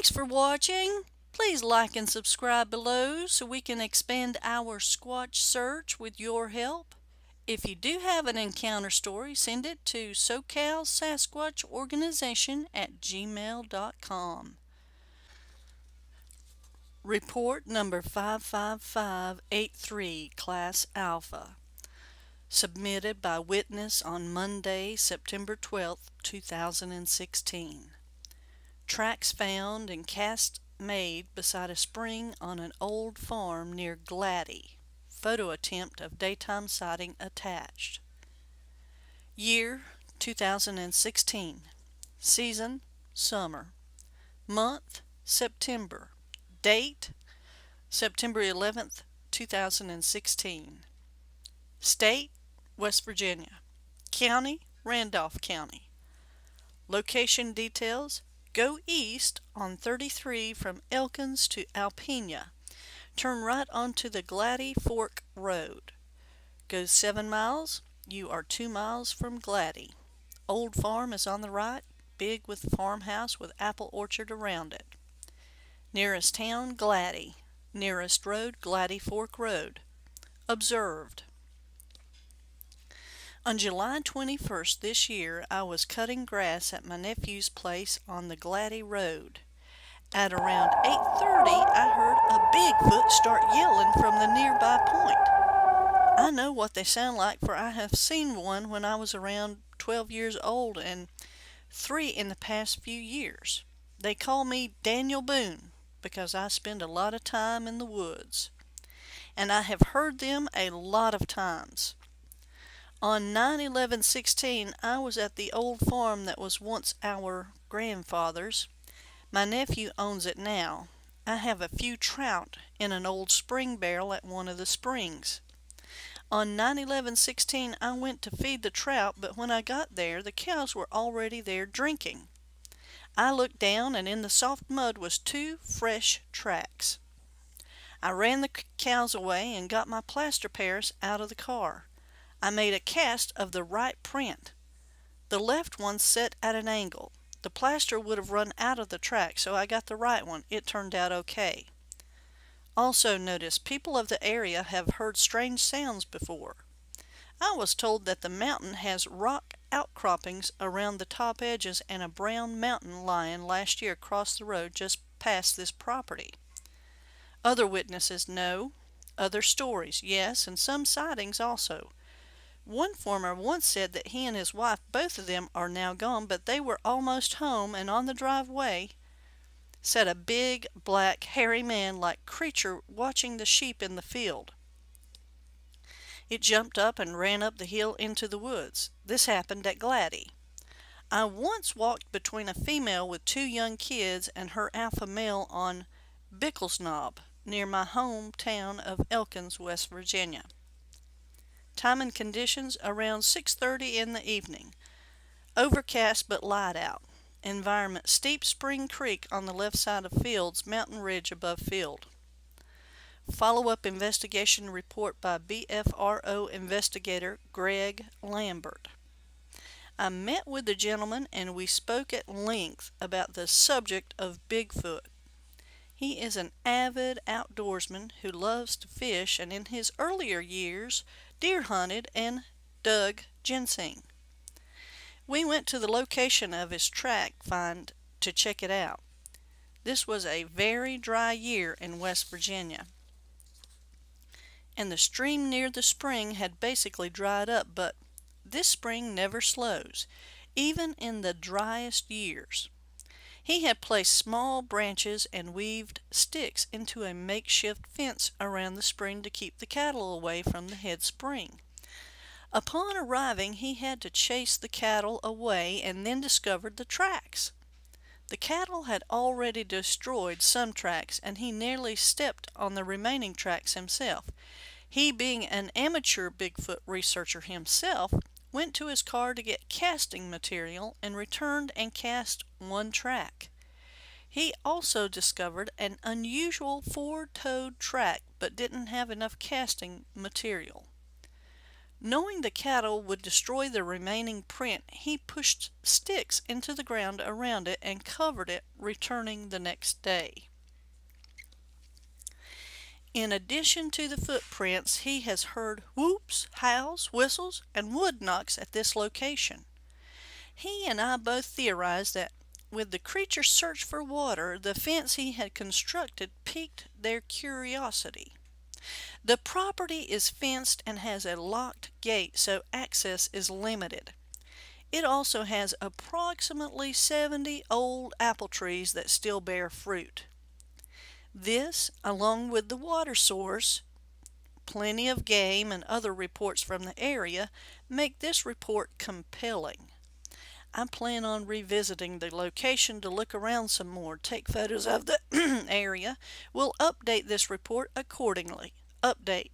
Thanks for watching. Please like and subscribe below so we can expand our Squatch search with your help. If you do have an encounter story, send it to SoCalSasquatchOrganization@gmail.com. Report number 55583, Class Alpha. Submitted by witness on Monday, September 12, 2016. Tracks found and cast made beside a spring on an old farm near Gladdy. Photo attempt of daytime sighting attached. Year 2016. Season summer. Month September. Date September 11th, 2016. State West Virginia. County Randolph County. Location details: go east on 33 from Elkins to Alpena. Turn right onto the Gladdy Fork Road. Go 7 miles. You are 2 miles from Gladdy. Old farm is on the right, big with farmhouse with apple orchard around it. Nearest town, Gladdy. Nearest road, Gladdy Fork Road. Observed. On July 21st this year, I was cutting grass at my nephew's place on the Gladdy Road. At around 8:30, I heard a Bigfoot start yelling from the nearby point. I know what they sound like, for I have seen one when I was around 12 years old and 3 in the past few years. They call me Daniel Boone because I spend a lot of time in the woods. And I have heard them a lot of times. On 9/11/16, I was at the old farm that was once our grandfather's. My nephew owns it now. I have a few trout in an old spring barrel at one of the springs. On 9/11/16, I went to feed the trout, but when I got there, the cows were already there drinking. I looked down, and in the soft mud was 2 fresh tracks. I ran the cows away and got my plaster Paris out of the car. I made a cast of the right print. The left one set at an angle. The plaster would have run out of the track, so I got the right one. It turned out okay. Also notice, people of the area have heard strange sounds before. I was told that the mountain has rock outcroppings around the top edges, and a brown mountain lion last year crossed the road just past this property. Other witnesses know. Other stories, yes, and some sightings also. One farmer once said that he and his wife, both of them, are now gone, but they were almost home, and on the driveway sat a big, black, hairy man-like creature watching the sheep in the field. It jumped up and ran up the hill into the woods. This happened at Gladdy. I once walked between a female with 2 young kids and her alpha male on Bicklesnob, near my hometown of Elkins, West Virginia. Time and conditions around 6:30 in the evening. Overcast but light out. Environment: steep Spring Creek on the left side of fields, mountain ridge above field. Follow-up investigation report by BFRO investigator Greg Lambert. I met with the gentleman and we spoke at length about the subject of Bigfoot. He is an avid outdoorsman who loves to fish, and in his earlier years deer hunted and dug ginseng. We went to the location of his track find to check it out. This was a very dry year in West Virginia, and the stream near the spring had basically dried up, but this spring never slows, even in the driest years. He had placed small branches and weaved sticks into a makeshift fence around the spring to keep the cattle away from the head spring. Upon arriving, he had to chase the cattle away and then discovered the tracks. The cattle had already destroyed some tracks, and he nearly stepped on the remaining tracks himself. He, being an amateur Bigfoot researcher himself, went to his car to get casting material and returned and cast 1 track. He also discovered an unusual 4-toed track but didn't have enough casting material. Knowing the cattle would destroy the remaining print, he pushed sticks into the ground around it and covered it, returning the next day. In addition to the footprints, he has heard whoops, howls, whistles, and wood knocks at this location. He and I both theorized that with the creature's search for water, the fence he had constructed piqued their curiosity. The property is fenced and has a locked gate, so access is limited. It also has approximately 70 old apple trees that still bear fruit. This, along with the water source, plenty of game, and other reports from the area, make this report compelling. I plan on revisiting the location to look around some more, take photos of the area. We'll update this report accordingly. Update.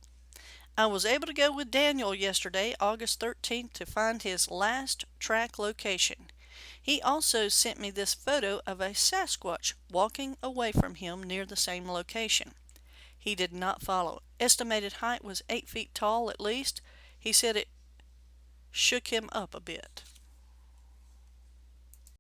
I was able to go with Daniel yesterday, August 13th, to find his last track location. He also sent me this photo of a Sasquatch walking away from him near the same location. He did not follow. Estimated height was 8 feet tall at least. He said it shook him up a bit.